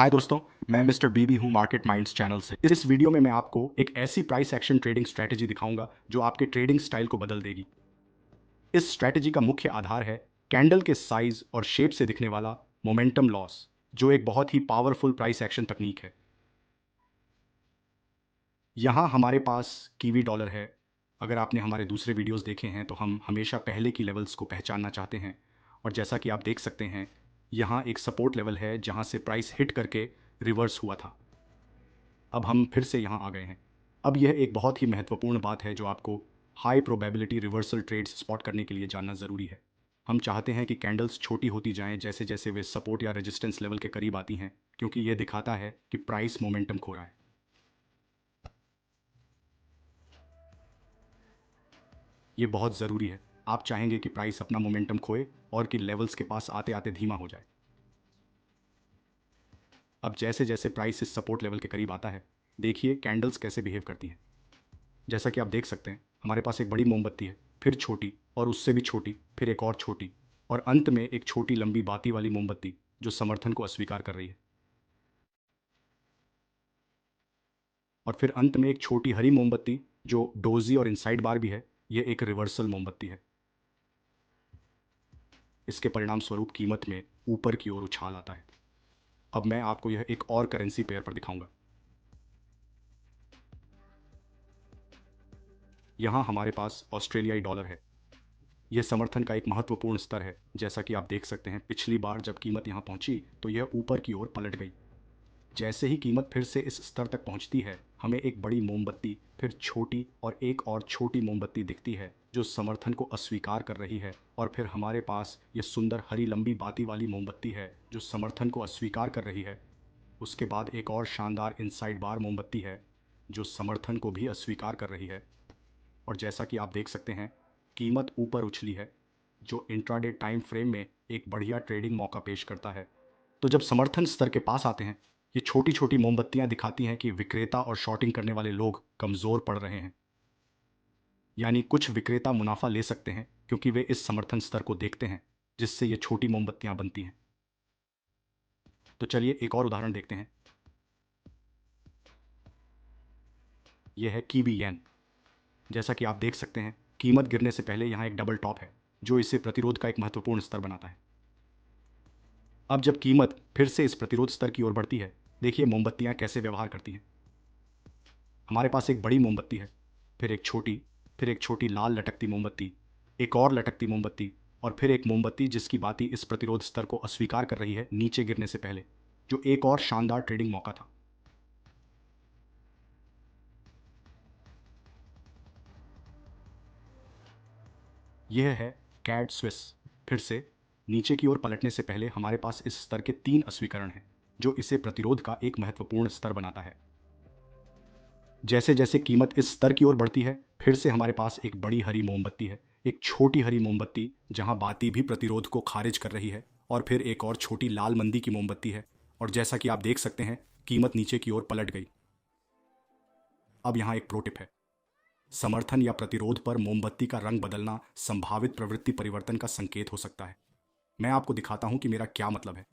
हाय दोस्तों, मैं मिस्टर बीबी हूँ मार्केट माइंड्स चैनल से। इस वीडियो में मैं आपको एक ऐसी प्राइस एक्शन ट्रेडिंग स्ट्रैटेजी दिखाऊंगा जो आपके ट्रेडिंग स्टाइल को बदल देगी। इस स्ट्रैटेजी का मुख्य आधार है कैंडल के साइज और शेप से दिखने वाला मोमेंटम लॉस, जो एक बहुत ही पावरफुल प्राइस एक्शन तकनीक है। यहाँ हमारे पास कीवी डॉलर है। अगर आपने हमारे दूसरे वीडियोस देखे हैं तो हम हमेशा पहले की लेवल्स को पहचानना चाहते हैं, और जैसा कि आप देख सकते हैं यहाँ एक सपोर्ट लेवल है जहाँ से प्राइस हिट करके रिवर्स हुआ था। अब हम फिर से यहाँ आ गए हैं। अब यह एक बहुत ही महत्वपूर्ण बात है जो आपको high probability reversal trades spot करने के लिए जानना ज़रूरी है। हम चाहते हैं कि कैंडल्स छोटी होती जाएं जैसे जैसे वे सपोर्ट या रेजिस्टेंस लेवल के करीब आती हैं, क्योंकि यह दिखाता है कि प्राइस मोमेंटम खो रहा है। ये बहुत ज़रूरी है। आप चाहेंगे कि प्राइस अपना मोमेंटम खोए और कि लेवल्स के पास आते आते धीमा हो जाए। अब जैसे जैसे प्राइस इस सपोर्ट लेवल के करीब आता है, देखिए कैंडल्स कैसे बिहेव करती हैं। जैसा कि आप देख सकते हैं हमारे पास एक बड़ी मोमबत्ती है, फिर छोटी और उससे भी छोटी, फिर एक और छोटी, और अंत में एक छोटी लंबी बाती वाली मोमबत्ती जो समर्थन को अस्वीकार कर रही है। और फिर अंत में एक छोटी हरी मोमबत्ती जो डोजी और इनसाइड बार भी है। यह एक रिवर्सल मोमबत्ती है। इसके परिणाम स्वरूप कीमत में ऊपर की ओर उछाल आता है। अब मैं आपको यह एक और करेंसी पेयर पर दिखाऊंगा। यहाँ हमारे पास ऑस्ट्रेलियाई डॉलर है। यह समर्थन का एक महत्वपूर्ण स्तर है। जैसा कि आप देख सकते हैं पिछली बार जब कीमत यहाँ पहुंची तो यह ऊपर की ओर पलट गई। जैसे ही कीमत फिर से इस स्तर तक पहुंचती है, हमें एक बड़ी मोमबत्ती, फिर छोटी और एक और छोटी मोमबत्ती दिखती है जो समर्थन को अस्वीकार कर रही है, और फिर हमारे पास ये सुंदर हरी लंबी बाती वाली मोमबत्ती है जो समर्थन को अस्वीकार कर रही है। उसके बाद एक और शानदार इनसाइड बार मोमबत्ती है जो समर्थन को भी अस्वीकार कर रही है। और जैसा कि आप देख सकते हैं कीमत ऊपर उछली है, जो इंट्राडे टाइम फ्रेम में एक बढ़िया ट्रेडिंग मौका पेश करता है। तो जब समर्थन स्तर के पास आते हैं, ये छोटी छोटी मोमबत्तियां दिखाती हैं कि विक्रेता और शॉर्टिंग करने वाले लोग कमज़ोर पड़ रहे हैं। यानी कुछ विक्रेता मुनाफा ले सकते हैं क्योंकि वे इस समर्थन स्तर को देखते हैं जिससे ये छोटी मोमबत्तियां बनती हैं। तो चलिए एक और उदाहरण देखते हैं। यह है कीवी येन। जैसा कि आप देख सकते हैं कीमत गिरने से पहले यहाँ एक डबल टॉप है जो इसे प्रतिरोध का एक महत्वपूर्ण स्तर बनाता है। अब जब कीमत फिर से इस प्रतिरोध स्तर की ओर बढ़ती है, देखिए मोमबत्तियां कैसे व्यवहार करती हैं। हमारे पास एक बड़ी मोमबत्ती है, फिर एक छोटी, फिर एक छोटी लाल लटकती मोमबत्ती, एक और लटकती मोमबत्ती, और फिर एक मोमबत्ती जिसकी बाती इस प्रतिरोध स्तर को अस्वीकार कर रही है नीचे गिरने से पहले, जो एक और शानदार ट्रेडिंग मौका था। यह है कैड स्विस। फिर से नीचे की ओर पलटने से पहले हमारे पास इस स्तर के 3 अस्वीकरण हैं जो इसे प्रतिरोध का एक महत्वपूर्ण स्तर बनाता है। जैसे जैसे कीमत इस स्तर की ओर बढ़ती है, फिर से हमारे पास एक बड़ी हरी मोमबत्ती है, एक छोटी हरी मोमबत्ती जहां बाती भी प्रतिरोध को खारिज कर रही है, और फिर एक और छोटी लाल मंदी की मोमबत्ती है। और जैसा कि आप देख सकते हैं कीमत नीचे की ओर पलट गई। अब यहाँ एक प्रो टिप है। समर्थन या प्रतिरोध पर मोमबत्ती का रंग बदलना संभावित प्रवृत्ति परिवर्तन का संकेत हो सकता है। मैं आपको दिखाता हूं कि मेरा क्या मतलब है।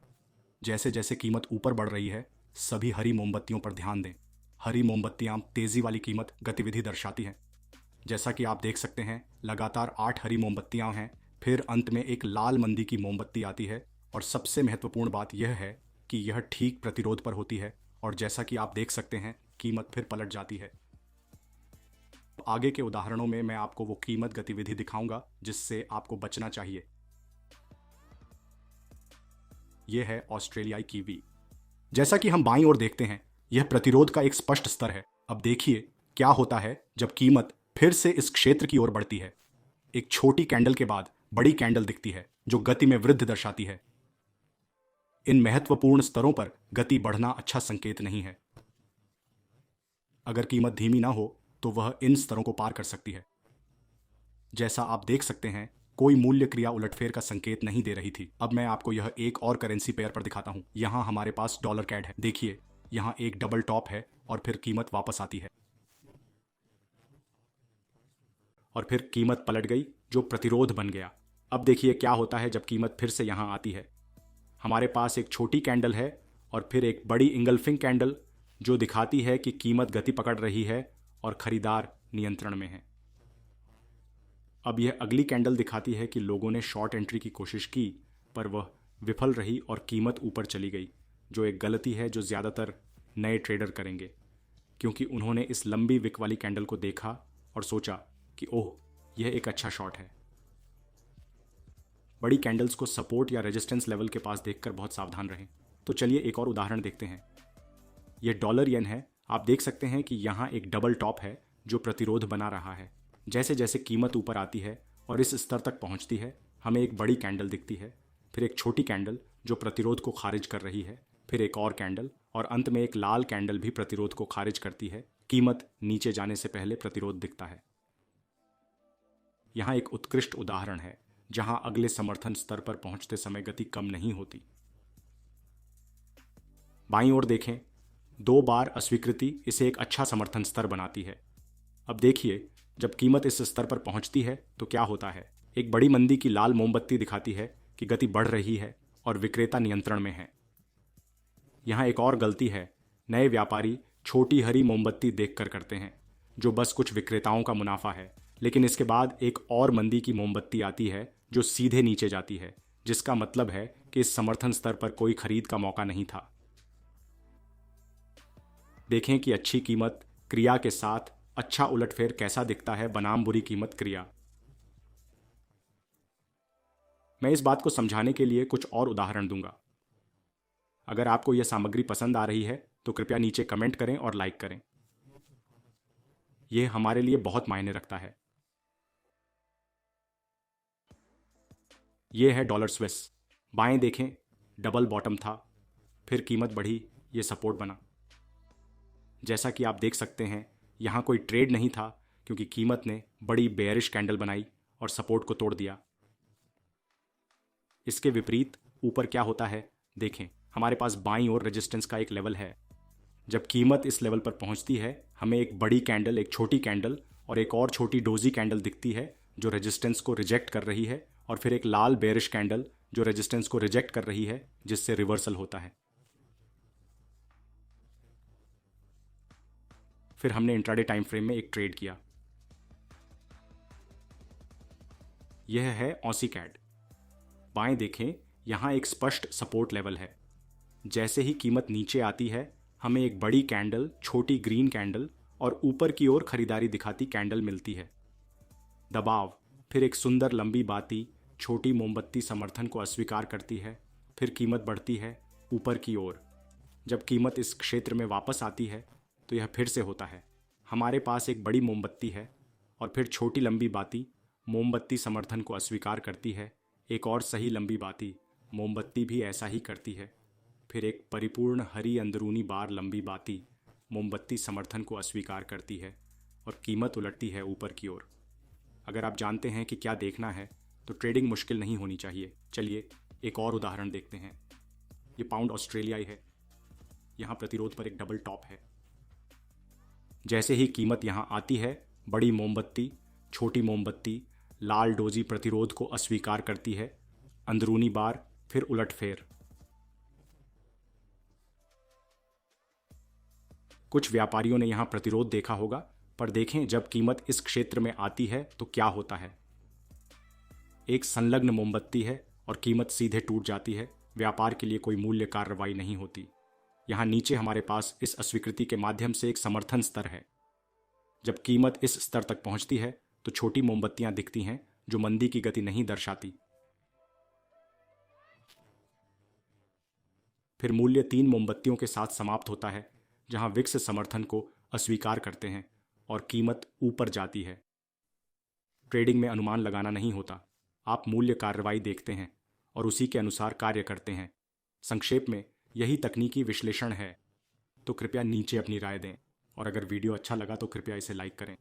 जैसे जैसे कीमत ऊपर बढ़ रही है, सभी हरी मोमबत्तियों पर ध्यान दें। हरी मोमबत्तियां तेजी वाली कीमत गतिविधि दर्शाती हैं। जैसा कि आप देख सकते हैं लगातार 8 हरी मोमबत्तियां हैं, फिर अंत में एक लाल मंदी की मोमबत्ती आती है, और सबसे महत्वपूर्ण बात यह है कि यह ठीक प्रतिरोध पर होती है, और जैसा कि आप देख सकते हैं कीमत फिर पलट जाती है। आगे के उदाहरणों में मैं आपको वो कीमत गतिविधि दिखाऊंगा जिससे आपको बचना चाहिए। यह है ऑस्ट्रेलियाई कीवी। जैसा कि हम बाईं ओर देखते हैं यह प्रतिरोध का एक स्पष्ट स्तर है। अब देखिए क्या होता है जब कीमत फिर से इस क्षेत्र की ओर बढ़ती है। एक छोटी कैंडल के बाद बड़ी कैंडल दिखती है जो गति में वृद्धि दर्शाती है। इन महत्वपूर्ण स्तरों पर गति बढ़ना अच्छा संकेत नहीं है। अगर कीमत धीमी ना हो तो वह इन स्तरों को पार कर सकती है। जैसा आप देख सकते हैं कोई मूल्य क्रिया उलटफेर का संकेत नहीं दे रही थी। अब मैं आपको यह एक और करेंसी पेयर पर दिखाता हूं। यहाँ हमारे पास डॉलर कैड है। देखिए यहाँ एक डबल टॉप है और फिर कीमत वापस आती है, और फिर कीमत पलट गई जो प्रतिरोध बन गया। अब देखिए क्या होता है जब कीमत फिर से यहाँ आती है। हमारे पास एक छोटी कैंडल है और फिर एक बड़ी इंगल्फिंग कैंडल जो दिखाती है कि कीमत गति पकड़ रही है और खरीदार नियंत्रण में है। अब यह अगली कैंडल दिखाती है कि लोगों ने शॉर्ट एंट्री की कोशिश की पर वह विफल रही और कीमत ऊपर चली गई, जो एक गलती है जो ज़्यादातर नए ट्रेडर करेंगे, क्योंकि उन्होंने इस लंबी विक वाली कैंडल को देखा और सोचा कि ओह, यह एक अच्छा शॉट है। बड़ी कैंडल्स को सपोर्ट या रेजिस्टेंस लेवल के पास देखकर बहुत सावधान रहें। तो चलिए एक और उदाहरण देखते हैं। यह डॉलर येन है। आप देख सकते हैं कि यहाँ एक डबल टॉप है जो प्रतिरोध बना रहा है। जैसे जैसे कीमत ऊपर आती है और इस स्तर तक पहुँचती है, हमें एक बड़ी कैंडल दिखती है, फिर एक छोटी कैंडल जो प्रतिरोध को खारिज कर रही है, फिर एक और कैंडल और अंत में एक लाल कैंडल भी प्रतिरोध को खारिज करती है। कीमत नीचे जाने से पहले प्रतिरोध दिखता है। यहाँ एक उत्कृष्ट उदाहरण है जहां अगले समर्थन स्तर पर पहुंचते समय गति कम नहीं होती। बाईं ओर देखें, 2 बार अस्वीकृति इसे एक अच्छा समर्थन स्तर बनाती है। अब देखिए, जब कीमत इस स्तर पर पहुंचती है तो क्या होता है। एक बड़ी मंदी की लाल मोमबत्ती दिखाती है कि गति बढ़ रही है और विक्रेता नियंत्रण में है। यहाँ एक और गलती है, नए व्यापारी छोटी हरी मोमबत्ती देखकर करते हैं जो बस कुछ विक्रेताओं का मुनाफा है, लेकिन इसके बाद एक और मंदी की मोमबत्ती आती है जो सीधे नीचे जाती है, जिसका मतलब है कि इस समर्थन स्तर पर कोई खरीद का मौका नहीं था। देखें कि अच्छी कीमत क्रिया के साथ अच्छा उलटफेर कैसा दिखता है बनाम बुरी कीमत क्रिया। मैं इस बात को समझाने के लिए कुछ और उदाहरण दूंगा। अगर आपको यह सामग्री पसंद आ रही है तो कृपया नीचे कमेंट करें और लाइक करें। यह हमारे लिए बहुत मायने रखता है। यह है डॉलर स्विस। बाएं देखें, डबल बॉटम था, फिर कीमत बढ़ी, यह सपोर्ट बना। जैसा कि आप देख सकते हैं, यहाँ कोई ट्रेड नहीं था क्योंकि कीमत ने बड़ी बेयरिश कैंडल बनाई और सपोर्ट को तोड़ दिया। इसके विपरीत ऊपर क्या होता है, देखें, हमारे पास बाईं ओर रेजिस्टेंस का एक लेवल है। जब कीमत इस लेवल पर पहुंचती है, हमें एक बड़ी कैंडल, एक छोटी कैंडल और एक और छोटी डोजी कैंडल दिखती है जो रेजिस्टेंस को रिजेक्ट कर रही है, और फिर एक लाल बेयरिश कैंडल जो रेजिस्टेंस को रिजेक्ट कर रही है, जिससे रिवर्सल होता है। फिर हमने इंट्राडे टाइम फ्रेम में एक ट्रेड किया। यह है ऑसी कैड। बाएं देखें, यहां एक स्पष्ट सपोर्ट लेवल है। जैसे ही कीमत नीचे आती है, हमें एक बड़ी कैंडल, छोटी ग्रीन कैंडल और ऊपर की ओर खरीदारी दिखाती कैंडल मिलती है। दबाव, फिर एक सुंदर लंबी बाती छोटी मोमबत्ती समर्थन को अस्वीकार करती है। फिर कीमत बढ़ती है ऊपर की ओर। जब कीमत इस क्षेत्र में वापस आती है तो यह फिर से होता है। हमारे पास एक बड़ी मोमबत्ती है और फिर छोटी लंबी बाती मोमबत्ती समर्थन को अस्वीकार करती है। एक और सही लंबी बाती मोमबत्ती भी ऐसा ही करती है। फिर एक परिपूर्ण हरी अंदरूनी बार लंबी बाती मोमबत्ती समर्थन को अस्वीकार करती है और कीमत उलटती है ऊपर की ओर। अगर आप जानते हैं कि क्या देखना है तो ट्रेडिंग मुश्किल नहीं होनी चाहिए। चलिए एक और उदाहरण देखते हैं। ये पाउंड ऑस्ट्रेलियाई है। यहाँ प्रतिरोध पर एक डबल टॉप है। जैसे ही कीमत यहाँ आती है, बड़ी मोमबत्ती, छोटी मोमबत्ती, लाल डोजी प्रतिरोध को अस्वीकार करती है। अंदरूनी बार, फिर उलटफेर। कुछ व्यापारियों ने यहाँ प्रतिरोध देखा होगा, पर देखें जब कीमत इस क्षेत्र में आती है तो क्या होता है। एक संलग्न मोमबत्ती है और कीमत सीधे टूट जाती है। व्यापार के लिए कोई मूल्य कार्रवाई नहीं होती। यहाँ नीचे हमारे पास इस अस्वीकृति के माध्यम से एक समर्थन स्तर है। जब कीमत इस स्तर तक पहुंचती है तो छोटी मोमबत्तियां दिखती हैं जो मंदी की गति नहीं दर्शाती। फिर मूल्य 3 मोमबत्तियों के साथ समाप्त होता है जहां विक्स समर्थन को अस्वीकार करते हैं और कीमत ऊपर जाती है। ट्रेडिंग में अनुमान लगाना नहीं होता, आप मूल्य कार्रवाई देखते हैं और उसी के अनुसार कार्य करते हैं। संक्षेप में यही तकनीकी विश्लेषण है। तो कृपया नीचे अपनी राय दें और अगर वीडियो अच्छा लगा तो कृपया इसे लाइक करें।